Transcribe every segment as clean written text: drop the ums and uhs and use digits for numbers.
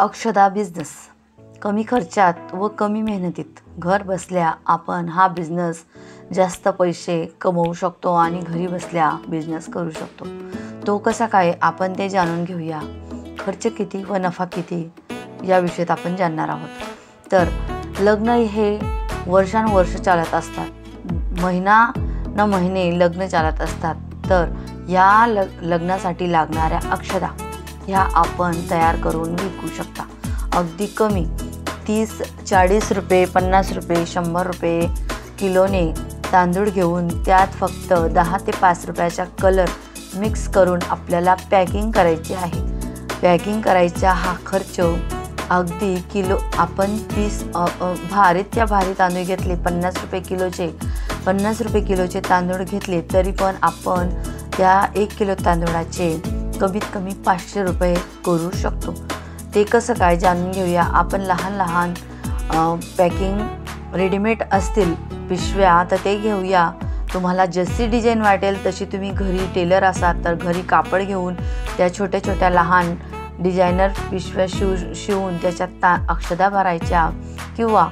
अक्षदा बिझनेस कमी खर्चात व कमी मेहनतीत घर बसल्या आपण हा बिझनेस जास्त पैसे कमवू शकतो आणि घरी बसल्या बिझनेस करू शकतो। तो कसा काय आपण ते जाणून घेऊया। खर्च किती व नफा किती या विषयात आपण जाणणार आहोत। तर लग्न हे वर्षानुवर्ष चालत असतात, महिना न महिने लग्न चालत असतात। तर या लग्नासाठी लागणाऱ्या अक्षदा ह्या आपण तयार करून विकू शकता। अगदी कमी 30-40 रुपये, 50 रुपये, 100 रुपये किलोने तांदूळ घेऊन त्यात फक्त 10 ते 5 रुपयाचा कलर मिक्स करून आपल्याला पॅकिंग करायची आहे। पॅकिंग करायचा हा खर्च अगदी किलो आपण 30 भारीतल्या भारी तांदूळ घेतले 50 रुपये किलोचे, 50 रुपये किलोचे तांदूळ घेतले तरी पण आपण त्या 1 किलो तांदूळाचे कमीत कमी 500 रुपये करू शकतो। ते कसं काय जाणून घेऊया। आपण लहान लहान पॅकिंग रेडीमेड असतील पिशव्या तर ते घेऊया। तुम्हाला जशी डिझाईन वाटेल तशी तुम्ही घरी टेलर असाल तर घरी कापड घेऊन त्या छोट्या छोट्या लहान डिझायनर पिशव्या शिवून त्याच्यात अक्षदा भरायच्या किंवा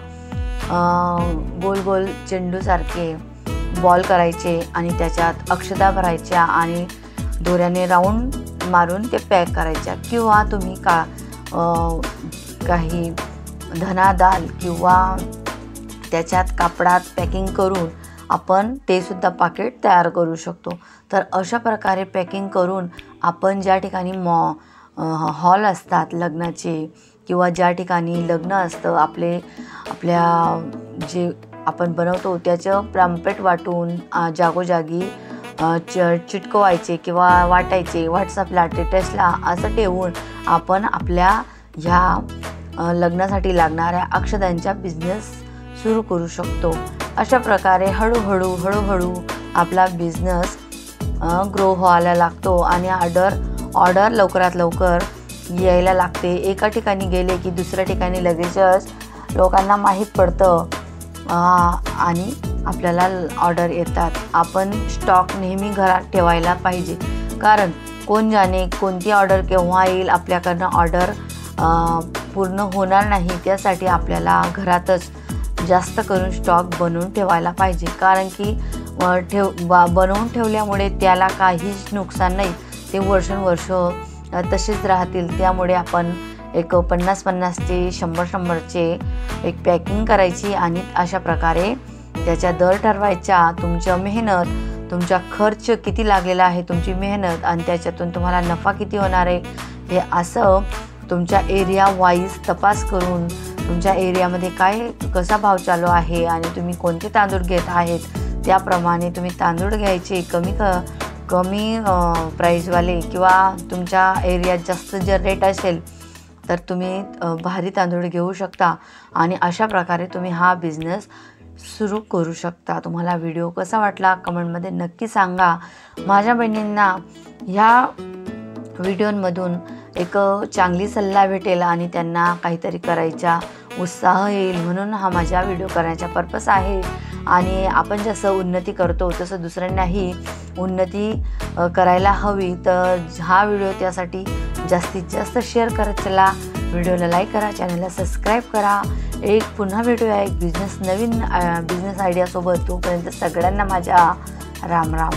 गोल गोल चेंडूसारखे बॉल करायचे आणि त्याच्यात अक्षदा भरायच्या आणि दोऱ्याने राऊंड मारून ते पॅक करायच्या। किंवा तुम्ही काही धनादाल किंवा त्याच्यात कापडात पॅकिंग करून आपण ते सुद्धा पाकिट तयार करू शकतो। तर अशा प्रकारे पॅकिंग करून आपण ज्या ठिकाणी हॉल असतात लग्नाचे किंवा ज्या ठिकाणी लग्न असतं आपल्या जे आपण बनवतो त्याचं पॅम्पलेट वाटून जागोजागी चिटकवायचे किंवा वाटायचे, व्हॉट्सअपला स्टेटसला असं ठेवून आपण आपल्या ह्या लग्नासाठी लागणाऱ्या अक्षदांचा बिझनेस सुरू करू शकतो। अशा प्रकारे हळूहळू आपला बिझनेस ग्रो व्हायला लागतो आणि ऑर्डर लवकरात लवकर यायला लागते। एका ठिकाणी गेले की दुसऱ्या ठिकाणी लगेचच लोकांना माहीत पडतं आणि आपल्याला ऑर्डर येतात। आपण स्टॉक नेहमी घरात ठेवायला पाहिजे, कारण कोण जाणे कोणती ऑर्डर केव्हा येईल, आपल्याकडनं ऑर्डर पूर्ण होणार नाही। त्यासाठी आपल्याला घरातच जास्त करून स्टॉक बनवून ठेवायला पाहिजे, कारण की बनवून ठेवल्यामुळे त्याला काहीच नुकसान नाही, ते वर्षानुवर्ष तसेच राहतील। त्यामुळे आपण एक 50-50चे 100-100चे एक पॅकिंग करायची आणि अशा प्रकारे त्याचा दर ठरवायचा। तुमची मेहनत, तुमचा खर्च किती लागलेला आहे, तुमची मेहनत आणि त्याच्यातून तुम्हाला नफा किती होणार आहे हे असं तुमच्या एरिया वाईज तपास करून तुमच्या एरियामध्ये कसा भाव चालू आहे आणि तुम्ही कोणते तांदूळ घेत आहेत त्याप्रमाणे तुम्ही तांदूळ घ्यायचे। कमी प्राईजवाले किंवा तुमच्या एरियात जास्त जर रेट असेल तर तुम्ही भारी तांदूळ घेऊ शकता आणि अशा प्रकारे तुम्ही हा बिझनेस सुरू करू शकता। तुम्हाला व्हिडिओ कसा वाटला कमेंटमध्ये नक्की सांगा। माझ्या बहिणींना ह्या व्हिडिओमधून एक चांगली सल्ला भेटेल आणि त्यांना काहीतरी करायचा उत्साह येईल, म्हणून हा माझा व्हिडिओ करण्याचा पर्पस आहे। आणि आपण जसं उन्नती करतो तसं दुसऱ्यांनाही उन्नती करायला हवी, तर हा व्हिडिओ त्यासाठी जास्तीत जास्त शेअर करत चला। व्हिडिओला लाईक करा, चॅनलला सबस्क्राईब करा। पुन्हा भेटूया एक नवीन बिझनेस आयडियासोबत। तोपर्यंत सगळ्यांना माझा राम राम।